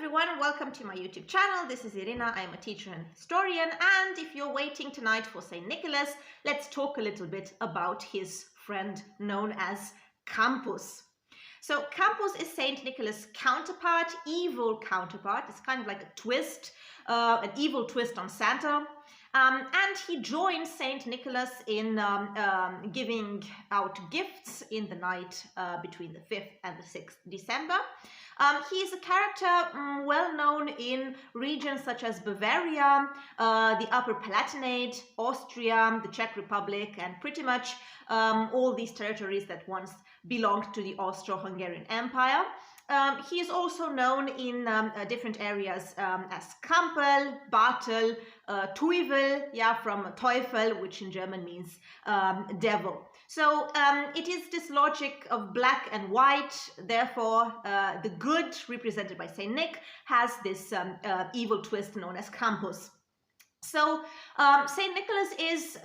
everyone, welcome to my YouTube channel. This is Irina. I'm a teacher and historian, and if you're waiting tonight for St. Nicholas, let's talk a little bit about his friend known as Krampus. So Krampus is St. Nicholas' counterpart, evil counterpart. It's kind of like a twist, an evil twist on Santa. And he joins St. Nicholas in giving out gifts in the night between the 5th and the 6th December. He is a character well known in regions such as Bavaria, the Upper Palatinate, Austria, the Czech Republic, and pretty much all these territories that once belonged to the Austro-Hungarian Empire. He is also known in different areas as Krampel, Bartel, Teufel, from Teufel, which in German means devil. So it is this logic of black and white. Therefore, the good, represented by Saint Nick, has this evil twist known as Krampus. So St. Nicholas is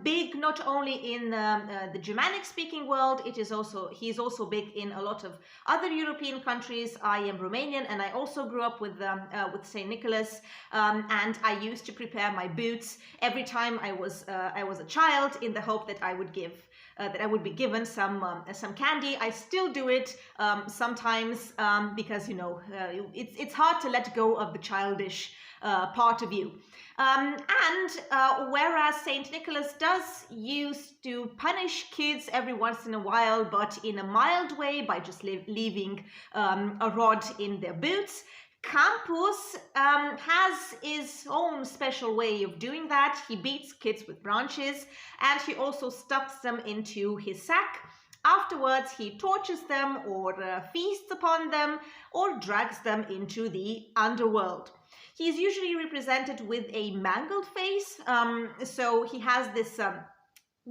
big not only in the Germanic-speaking world. He is also big in a lot of other European countries. I am Romanian, and I also grew up with St. Nicholas, and I used to prepare my boots every time I was a child, in the hope that I would be given some candy. I still do it sometimes because it's hard to let go of the childish part of you. Whereas St. Nicholas does used to punish kids every once in a while, but in a mild way, by just leaving a rod in their boots, Krampus has his own special way of doing that. He beats kids with branches, and he also stuffs them into his sack. Afterwards, he tortures them, or feasts upon them, or drags them into the underworld. He is usually represented with a mangled face, so he has this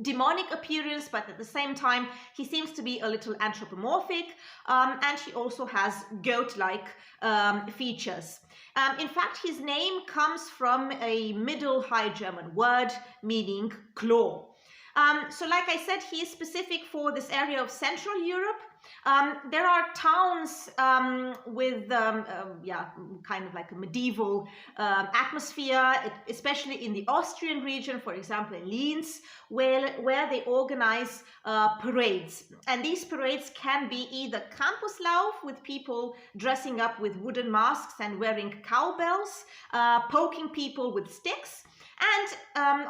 demonic appearance, but at the same time he seems to be a little anthropomorphic, and he also has goat-like features. In fact, his name comes from a Middle High German word meaning claw. So like I said, he is specific for this area of Central Europe. There are towns with kind of like a medieval atmosphere, especially in the Austrian region, for example in Linz, where they organize parades. And these parades can be either Krampuslauf, with people dressing up with wooden masks and wearing cowbells, poking people with sticks. And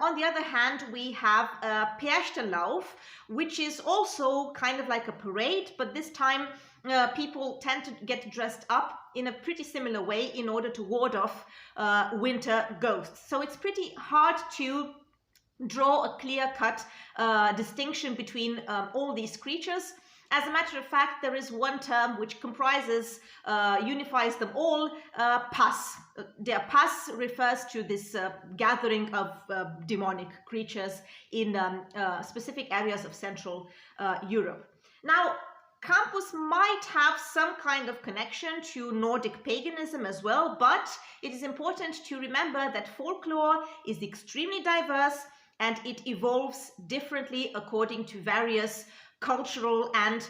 on the other hand, we have Perchtenlauf, which is also kind of like a parade, but this time people tend to get dressed up in a pretty similar way in order to ward off winter ghosts. So it's pretty hard to draw a clear-cut distinction between all these creatures. As a matter of fact, there is one term which unifies them all, Pass. Their Pass refers to this gathering of demonic creatures in specific areas of Central Europe. Now, Krampus might have some kind of connection to Nordic paganism as well, but it is important to remember that folklore is extremely diverse and it evolves differently according to various cultural and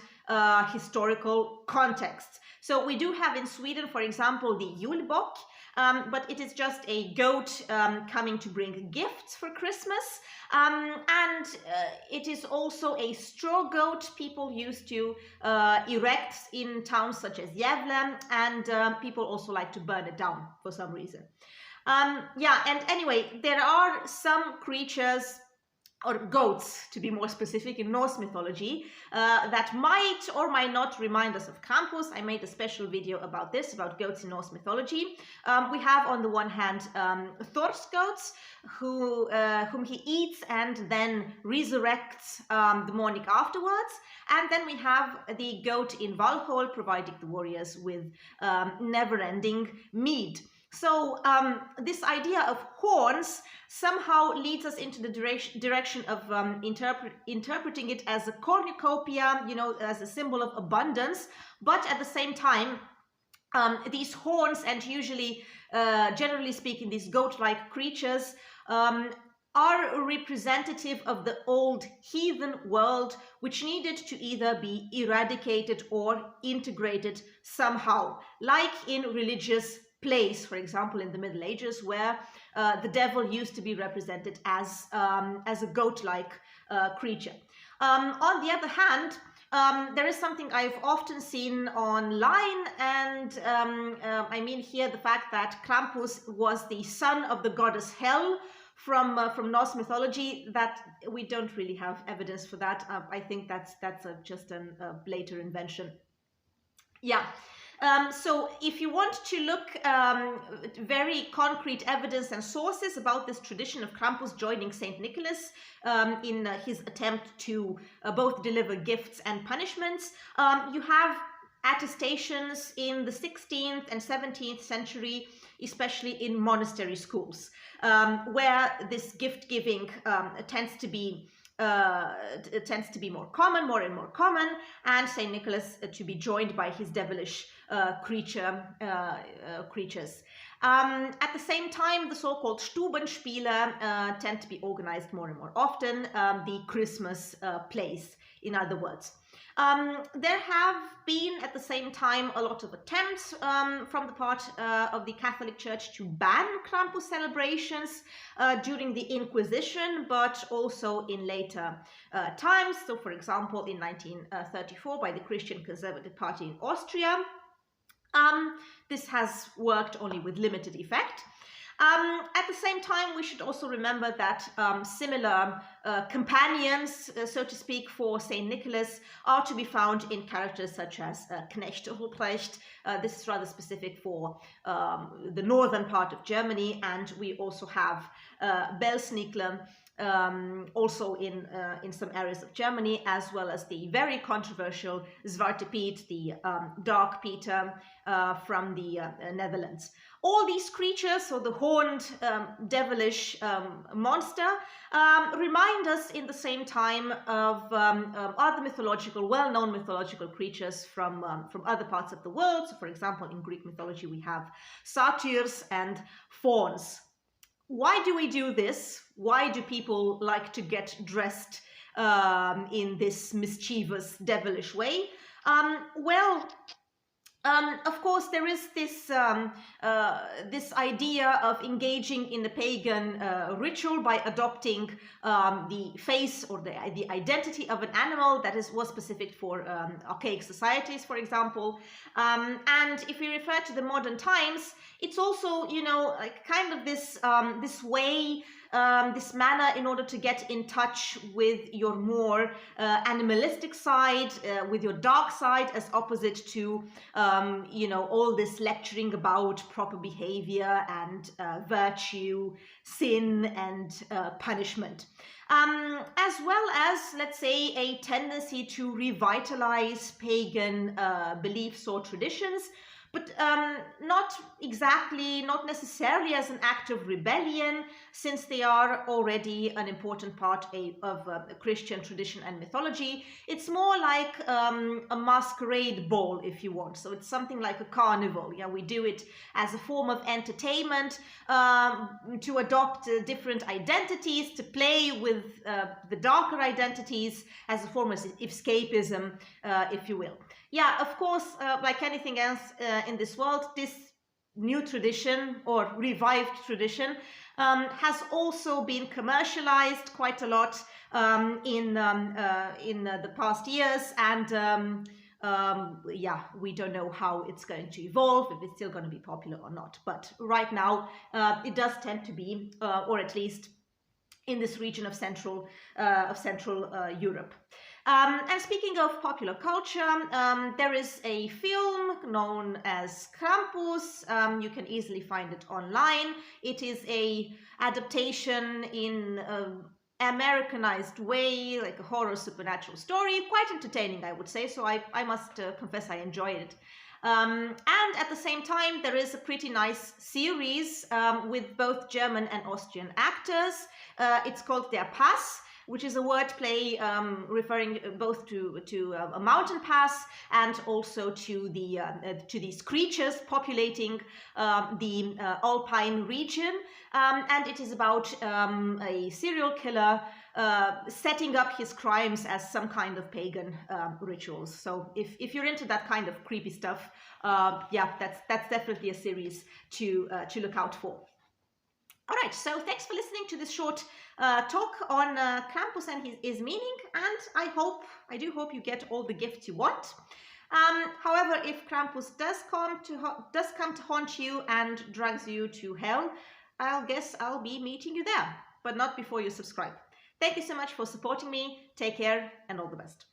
historical contexts. So we do have in Sweden, for example, the Julbock, but it is just a goat coming to bring gifts for Christmas. And it is also a straw goat people used to erect in towns such as Gävle, and people also like to burn it down for some reason. And anyway, there are some creatures, or goats to be more specific, in Norse mythology that might or might not remind us of Krampus. I made a special video about this, about goats in Norse mythology. We have on the one hand Thor's goats, whom he eats and then resurrects the morning afterwards. And then we have the goat in Valhall, providing the warriors with never-ending mead. So this idea of horns somehow leads us into the direction of interpreting it as a cornucopia, as a symbol of abundance. But at the same time, these horns, and usually, generally speaking, these goat-like creatures, are representative of the old heathen world, which needed to either be eradicated or integrated somehow, like in religious plays, for example, in the Middle Ages, where the devil used to be represented as a goat-like creature. On the other hand, there is something I've often seen online, and I mean here the fact that Krampus was the son of the goddess Hel from Norse mythology. That we don't really have evidence for that. I think that's just a later invention. Yeah. So if you want to look very concrete evidence and sources about this tradition of Krampus joining Saint Nicholas in his attempt to both deliver gifts and punishments, you have attestations in the 16th and 17th century, especially in monastery schools, where this gift giving tends to be more and more common, and Saint Nicholas to be joined by his devilish creatures. At the same time, the so-called Stubenspiele tend to be organized more and more often, the Christmas plays, in other words. There have been at the same time a lot of attempts from the part of the Catholic Church to ban Krampus celebrations during the Inquisition, but also in later times. So, for example, in 1934 by the Christian Conservative Party in Austria. This has worked only with limited effect. At the same time, we should also remember that similar companions, so to speak, for Saint Nicholas are to be found in characters such as Knecht Ruprecht. This is rather specific for the northern part of Germany, and we also have Belsnickle, also in some areas of Germany, as well as the very controversial Zwarte Piet, the Dark Peter from the Netherlands. All these creatures, so the horned devilish monster, remind us in the same time of other mythological, well-known mythological creatures from other parts of the world. So, for example, in Greek mythology we have satyrs and fauns. Why do we do this? Why do people like to get dressed in this mischievous, devilish way? Of course, there is this this idea of engaging in the pagan ritual by adopting the face or the identity of an animal that was specific for archaic societies, for example. And if we refer to the modern times, it's also, you know, like kind of this this way, this manner in order to get in touch with your more animalistic side, with your dark side, as opposite to, you know, all this lecturing about proper behavior and virtue, sin and punishment. As well as, let's say, a tendency to revitalize pagan beliefs or traditions, but not necessarily as an act of rebellion, since they are already an important part of Christian tradition and mythology. It's more like a masquerade ball, if you want. So it's something like a carnival. Yeah, we do it as a form of entertainment, to adopt different identities, to play with the darker identities as a form of escapism, if you will. Yeah, of course, like anything else in this world, this new tradition or revived tradition has also been commercialized quite a lot in the past years, and yeah, we don't know how it's going to evolve, if it's still going to be popular or not. But right now, it does tend to be, or at least in this region of Central Europe. And speaking of popular culture, there is a film known as Krampus. You can easily find it online. It is a adaptation in Americanized way, like a horror supernatural story. Quite entertaining, I would say. So I must confess I enjoyed it. And at the same time, there is a pretty nice series with both German and Austrian actors. It's called Der Pass. which is a wordplay referring both to a mountain pass and also to these creatures populating the Alpine region. And it is about a serial killer setting up his crimes as some kind of pagan rituals. So if you're into that kind of creepy stuff, yeah, that's definitely a series to look out for. All right, so thanks for listening to this short talk on Krampus and his meaning, and I do hope you get all the gifts you want. However, if Krampus does come to haunt you and drags you to hell, I'll guess I'll be meeting you there, but not before you subscribe. Thank you so much for supporting me. Take care and all the best.